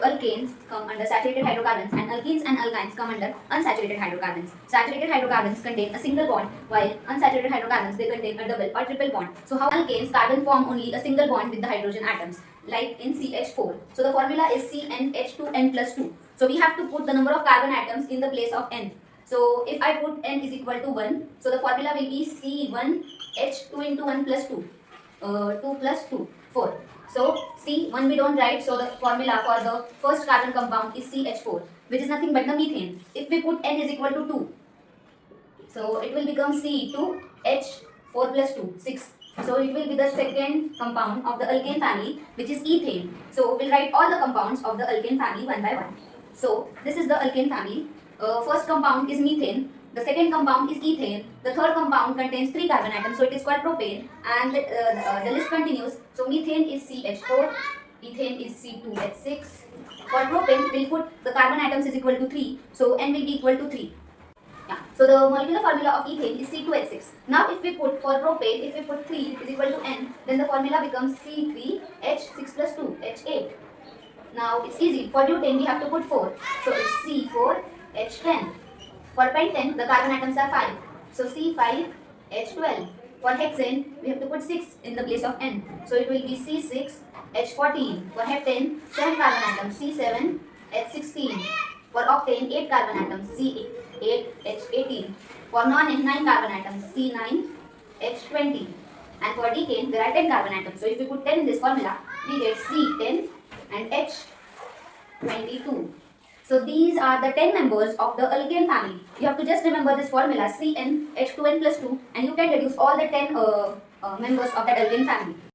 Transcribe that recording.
alkanes come under saturated hydrocarbons and alkenes and alkynes come under unsaturated hydrocarbons. Saturated hydrocarbons contain a single bond while unsaturated hydrocarbons they contain a double or triple bond. So how alkanes carbon form only a single bond with the hydrogen atoms like in CH4. So the formula is CnH2n plus 2. So we have to put the number of carbon atoms in the place of n. So if I put n is equal to 1, so the formula will be C1H2 into 1 plus 2. 2 plus 2, 4. So C1 we don't write, so the formula for the first carbon compound is CH4, which is nothing but the methane. If we put n is equal to 2, so it will become C2H4 plus 2, 6. So it will be the second compound of the alkane family, which is ethane. So we'll write all the compounds of the alkane family one by one. So this is the alkane family. First compound is methane. The second compound is ethane. The third compound contains 3 carbon atoms, so it is called propane. And the list continues. So methane is CH4, ethane is C2H6. For propane, we'll put the carbon atoms is equal to 3, so N will be equal to 3. Yeah. So the molecular formula of ethane is C2H6. Now if we put for propane, if we put 3 is equal to N, then the formula becomes C3H6 plus 2, H8. Now it's easy. For butane we have to put 4. So it's C4H10. For pentane, the carbon atoms are 5. So C5H12. For hexane, we have to put 6 in the place of N. So it will be C6H14. For heptane, 7 carbon atoms, C7H16. For octane, 8 carbon atoms, C8H18. For non-N, 9 carbon atoms, C9H20. And for decane, there are 10 carbon atoms. So if we put 10 in this formula, we get C10 and H22. So these are the 10 members of the alkane family. You have to just remember this formula CnH2n plus 2 and you can deduce all the 10 members of that alkane family.